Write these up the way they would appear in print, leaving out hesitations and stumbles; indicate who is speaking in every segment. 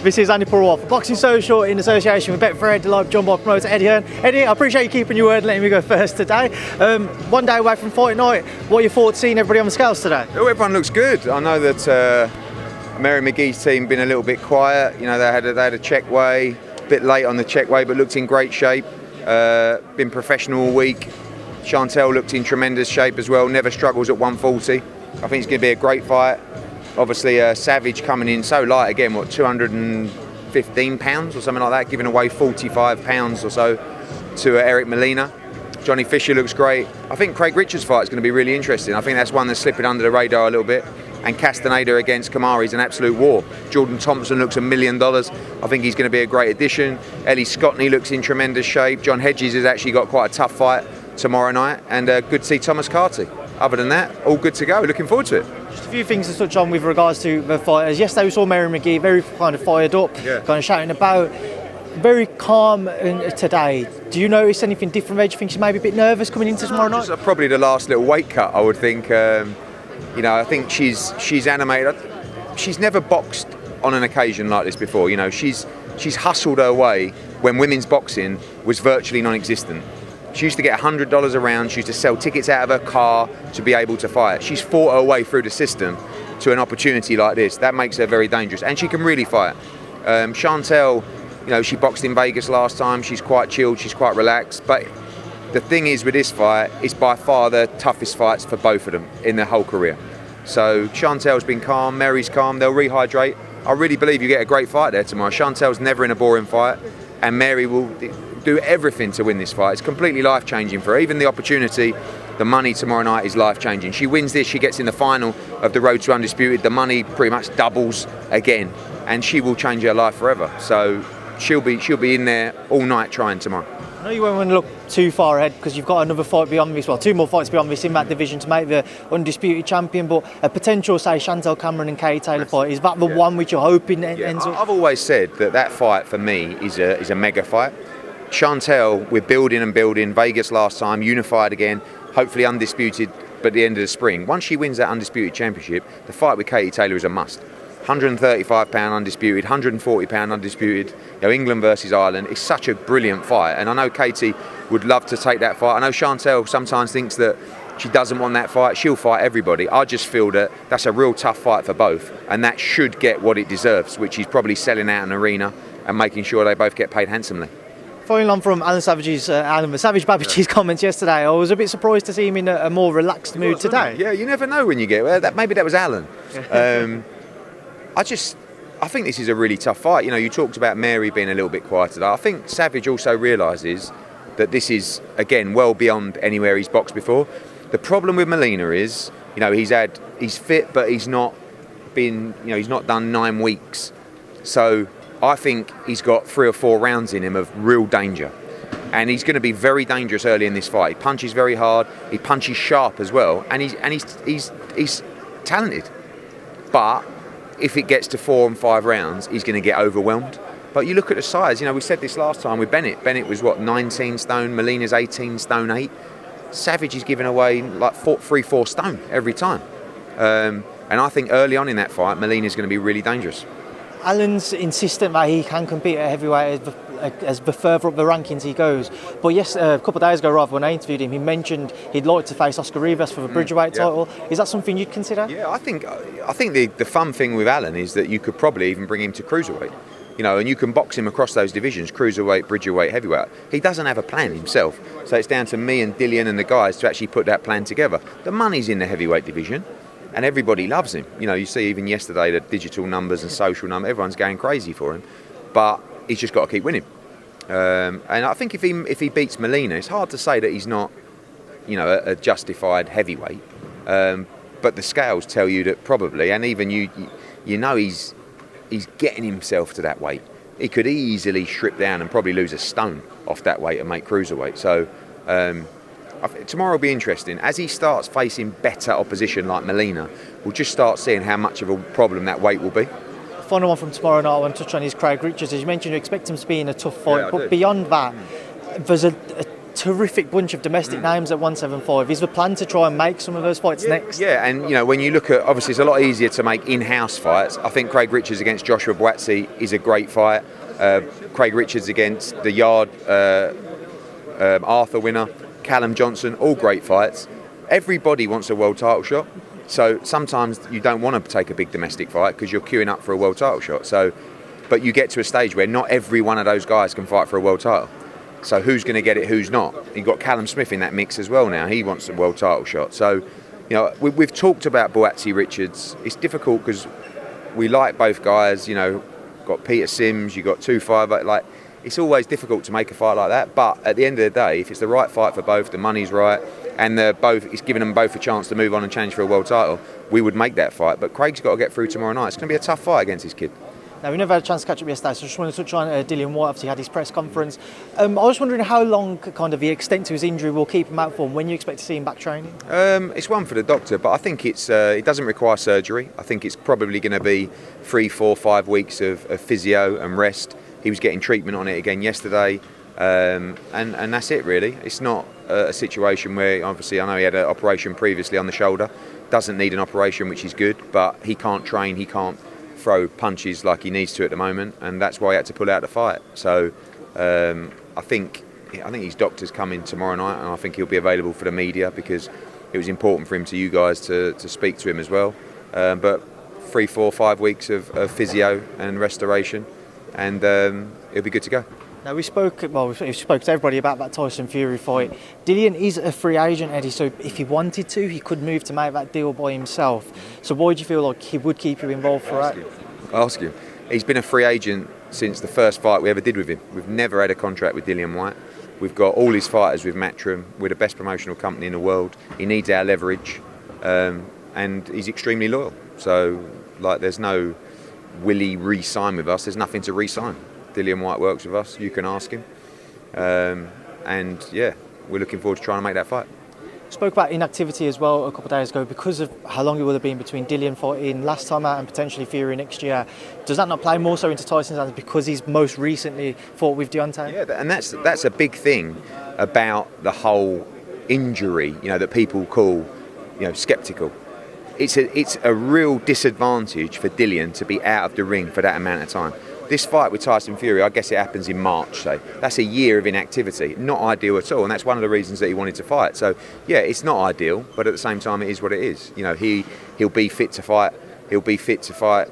Speaker 1: This is Andi Purewal for Boxing Social in association with Betfred, live joined by promoter Eddie Hearn. Eddie, I appreciate you keeping your word and letting me go first today. One day away from fight night, what are your thoughts seeing everybody on the scales today?
Speaker 2: Oh, everyone looks good. I know that Malignaggi's team been a little bit quiet. You know, they had a check weigh, a bit late on the check weigh, but looked in great shape. Been professional all week. Chantel looked in tremendous shape as well. Never struggles at 140. I think it's going to be a great fight. Obviously, Savage coming in so light again. What, 215 pounds or something like that, giving away 45 pounds or so to Eric Molina. Johnny Fisher looks great. I think Craig Richards' fight is going to be really interesting. I think that's one that's slipping under the radar a little bit. And Castaneda against Kamari is an absolute war. Jordan Thompson looks $1 million. I think he's going to be a great addition. Ellie Scottney looks in tremendous shape. John Hedges has actually got quite a tough fight tomorrow night. And good to see Thomas Carty. Other than that, all good to go. Looking forward to it.
Speaker 1: Just a few things to touch on with regards to the fighters. Yesterday we saw Malignaggi very kind of fired up, kind of shouting about. Very calm today. Do you notice anything different there? Do you think she's maybe a bit nervous coming into tomorrow night?
Speaker 2: Probably the last little weight cut, I would think. You know, I think she's animated. She's never boxed on an occasion like this before. You know, she's hustled her way when women's boxing was virtually non-existent. She used to get $100 a round. She used to sell tickets out of her car to be able to fight. She's fought her way through the system to an opportunity like this. That makes her very dangerous, and she can really fight. Chantel, you know, she boxed in Vegas last time. She's quite chilled. She's quite relaxed. But the thing is with this fight, it's by far the toughest fights for both of them in their whole career. So Chantel's been calm. Mary's calm. They'll rehydrate. I really believe you get a great fight there tomorrow. Chantel's never in a boring fight, and Mary will do everything to win this fight. It's completely life-changing for her. Even the opportunity, the money tomorrow night is life-changing. She wins this, she gets in the final of the Road to Undisputed. The money pretty much doubles again, and she will change her life forever. So she'll be in there all night trying tomorrow.
Speaker 1: I know you won't want to look too far ahead because you've got another fight beyond this, well, two more fights beyond this in that division to make the undisputed champion, but a potential, say, Chantel Cameron and Katie Taylor fight, is that the one which you're hoping ends up?
Speaker 2: I've always said that fight for me is a mega fight. Chantel, we're building. Vegas last time, unified again, hopefully undisputed, but at the end of the spring. Once she wins that undisputed championship, the fight with Katie Taylor is a must. 135 pound undisputed, 140 pound undisputed. You know, England versus Ireland. It's such a brilliant fight, and I know Katie would love to take that fight. I know Chantel sometimes thinks that she doesn't want that fight. She'll fight everybody. I just feel that that's a real tough fight for both, and that should get what it deserves, which is probably selling out an arena and making sure they both get paid handsomely.
Speaker 1: Following on from Alan Savage Babbage's comments yesterday, I was a bit surprised to see him in a more relaxed mood today.
Speaker 2: Yeah, you never know when you get that. Maybe that was Alan. I think this is a really tough fight. You know, you talked about Mary being a little bit quiet today. I think Savage also realises that this is, again, well beyond anywhere he's boxed before. The problem with Molina is, you know, he's fit, but he's not done 9 weeks. So I think he's got 3 or 4 rounds in him of real danger. And he's going to be very dangerous early in this fight. He punches very hard, he punches sharp as well, and he's talented. But if it gets to 4 and 5 rounds, he's going to get overwhelmed. But you look at the size, you know, we said this last time with Bennett. Bennett was, 19 stone, Molina's 18 stone 8. Savage is giving away like 3-4 stone every time. And I think early on in that fight, Molina's going to be really dangerous.
Speaker 1: Alan's insistent that he can compete at heavyweight as the further up the rankings he goes. But yes, a couple of days ago, when I interviewed him, he mentioned he'd like to face Oscar Rivas for the Bridgerweight title. Is that something you'd consider?
Speaker 2: Yeah, I think the fun thing with Alan is that you could probably even bring him to cruiserweight. You know, and you can box him across those divisions, cruiserweight, Bridgerweight, heavyweight. He doesn't have a plan himself. So it's down to me and Dillian and the guys to actually put that plan together. The money's in the heavyweight division, and everybody loves him. You know, you see even yesterday the digital numbers and social numbers, everyone's going crazy for him. But he's just got to keep winning. And I think if he beats Molina, it's hard to say that he's not, you know, a justified heavyweight. But the scales tell you that probably, and even you know he's getting himself to that weight. He could easily strip down and probably lose a stone off that weight and make cruiserweight. So tomorrow will be interesting. As he starts facing better opposition like Molina, we'll just start seeing how much of a problem that weight will be.
Speaker 1: Final one from tomorrow night I want to touch on is Craig Richards. As you mentioned, you expect him to be in a tough fight, but beyond that, there's a terrific bunch of domestic names at 175. Is the plan to try and make some of those fights next?
Speaker 2: Yeah, and when you look at, obviously it's a lot easier to make in-house fights. I think Craig Richards against Joshua Buatsi is a great fight. Craig Richards against the Yard Arthur winner, Callum Johnson, all great fights. Everybody wants a world title shot. So sometimes you don't want to take a big domestic fight because you're queuing up for a world title shot. But you get to a stage where not every one of those guys can fight for a world title. So who's going to get it, who's not? You've got Callum Smith in that mix as well now. He wants a world title shot. So, we've talked about Buatsi Richards. It's difficult because we like both guys. Got Peter Sims, you've got 2-5. Like, it's always difficult to make a fight like that. But at the end of the day, if it's the right fight for both, the money's right, and it's giving them both a chance to move on and challenge for a world title, we would make that fight. But Craig's got to get through tomorrow night. It's going to be a tough fight against this kid.
Speaker 1: Now, we never had a chance to catch up yesterday, so I just want to touch on Dillian Whyte. Obviously had his press conference. I was wondering how long kind of the extent to his injury will keep him out for, and when you expect to see him back training?
Speaker 2: It's one for the doctor, but I think it doesn't require surgery. I think it's probably going to be 3, 4, 5 weeks of physio and rest. He was getting treatment on it again yesterday, and that's it really. It's not a situation where, obviously I know he had an operation previously on the shoulder, doesn't need an operation, which is good, but he can't train, he can't throw punches like he needs to at the moment, and that's why he had to pull out the fight. So I think his doctor's coming tomorrow night, and I think he'll be available for the media because it was important for him to you guys to speak to him as well. But 3, 4, 5 weeks of physio and restoration, and it'll be good to go.
Speaker 1: Now, we spoke to everybody about that Tyson Fury fight. Dillian is a free agent, Eddie, so if he wanted to, he could move to make that deal by himself. So why do you feel like he would keep you involved for that?
Speaker 2: Ask him. He's been a free agent since the first fight we ever did with him. We've never had a contract with Dillian Whyte. We've got all his fighters with Matchroom. We're the best promotional company in the world. He needs our leverage, and he's extremely loyal. So, there's no will he re-sign with us? There's nothing to re-sign. Dillian Whyte works with us, you can ask him. And yeah, we're looking forward to trying to make that fight.
Speaker 1: Spoke about inactivity as well a couple of days ago because of how long it would have been between Dillian fighting last time out and potentially Fury next year. Does that not play more so into Tyson's hands because he's most recently fought with Deontay?
Speaker 2: Yeah, and that's a big thing about the whole injury, that people call, sceptical. It's a real disadvantage for Dillian to be out of the ring for that amount of time. This fight with Tyson Fury, I guess it happens in March, so that's a year of inactivity. Not ideal at all, and that's one of the reasons that he wanted to fight. So, yeah, it's not ideal, but at the same time, it is what it is. He'll be fit to fight. He'll be fit to fight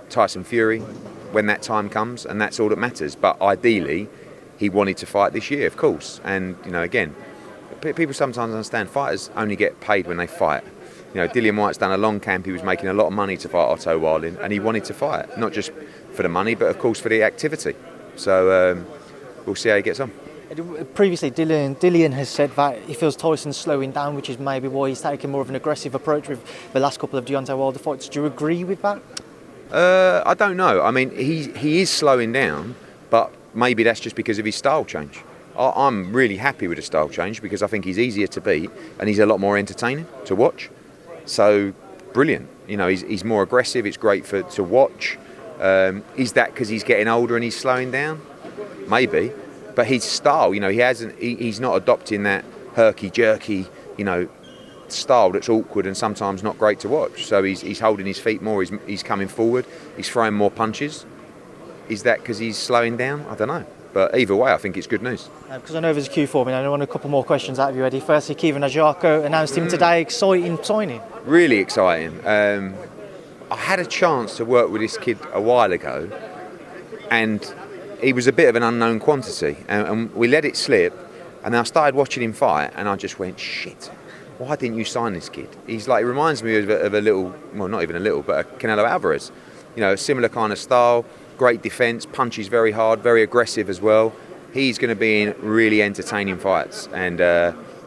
Speaker 2: Tyson Fury when that time comes, and that's all that matters. But ideally, he wanted to fight this year, of course. And, again, people sometimes understand fighters only get paid when they fight. Dillian Whyte's done a long camp. He was making a lot of money to fight Otto Wilding, and he wanted to fight, not just for the money, but of course for the activity. So we'll see how he gets on.
Speaker 1: Previously, Dillian has said that he feels Tyson's slowing down, which is maybe why he's taking more of an aggressive approach with the last couple of Deontay Wilder fights. Do you agree with that?
Speaker 2: I don't know. I mean, he is slowing down, but maybe that's just because of his style change. I'm really happy with the style change because I think he's easier to beat and he's a lot more entertaining to watch. So, brilliant. He's more aggressive. It's great to watch. Is that because he's getting older and he's slowing down? Maybe. But his style, he's not adopting that herky-jerky, style that's awkward and sometimes not great to watch. So he's holding his feet more. He's coming forward. He's throwing more punches. Is that because he's slowing down? I don't know. But either way, I think it's good news.
Speaker 1: Because I know there's a queue for me, and I want a couple more questions out of you, Eddie. Firstly, Kevin Ajako announced him today. Exciting signing.
Speaker 2: Really exciting. I had a chance to work with this kid a while ago, and he was a bit of an unknown quantity. And we let it slip, and then I started watching him fight, and I just went, shit, why didn't you sign this kid? He reminds me of a little, well, not even a little, but a Canelo Alvarez. A similar kind of style. Great defence, punches very hard, very aggressive as well. He's going to be in really entertaining fights, and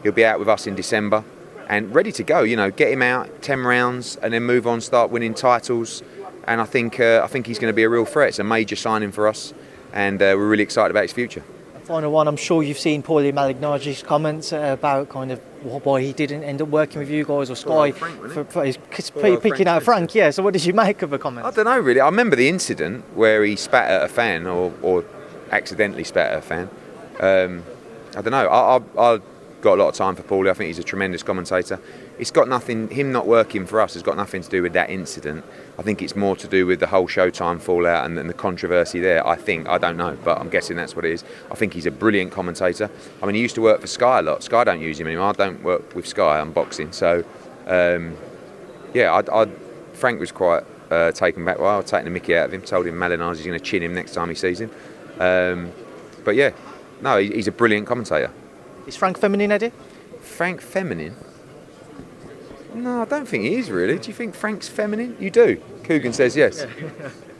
Speaker 2: he'll be out with us in December and ready to go. Get him out 10 rounds and then move on, start winning titles. And I think he's going to be a real threat. It's a major signing for us, and we're really excited about his future.
Speaker 1: Final one, I'm sure you've seen Paulie Malignaggi's comments about kind of why he didn't end up working with you guys or Sky for his picking out Frank. Yeah, so what did you make of the comment?
Speaker 2: I don't know really. I remember the incident where he spat at a fan or accidentally spat at a fan. I don't know. I got a lot of time for Paulie. I think he's a tremendous commentator. It's got nothing. Him not working for us has got nothing to do with that incident. I think it's more to do with the whole Showtime fallout and the controversy there. I don't know, but I'm guessing that's what it is. I think he's a brilliant commentator. I mean, he used to work for Sky a lot. Sky don't use him anymore. I don't work with Sky on boxing, so Frank was quite taken back. Well, I was taking the mickey out of him. Told him Malignaggi's going to chin him next time he sees him. But yeah, no, he's a brilliant commentator.
Speaker 1: Is Frank feminine, Eddie?
Speaker 2: Frank feminine? No, I don't think he is really. Do you think Frank's feminine? You do? Coogan says yes.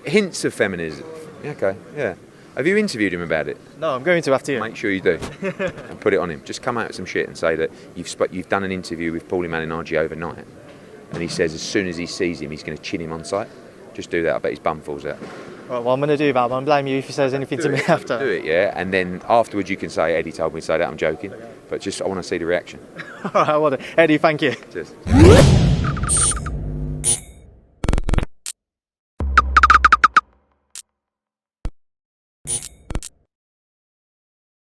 Speaker 2: Hints of feminism. Okay, yeah. Have you interviewed him about it?
Speaker 1: No, I'm going to after you.
Speaker 2: Make sure you do. And put it on him. Just come out with some shit and say that you've done an interview with Paulie Malignaggi overnight. And he says as soon as he sees him, he's going to chin him on sight. Just do that. I bet his bum falls out.
Speaker 1: Right, well, I'm going to do that. I'm going to blame you if he says anything to me after.
Speaker 2: Do it, yeah. And then afterwards you can say, Eddie told me to say that, I'm joking. But just, I want to see the reaction.
Speaker 1: All right, well, Eddie, thank you.
Speaker 2: Cheers.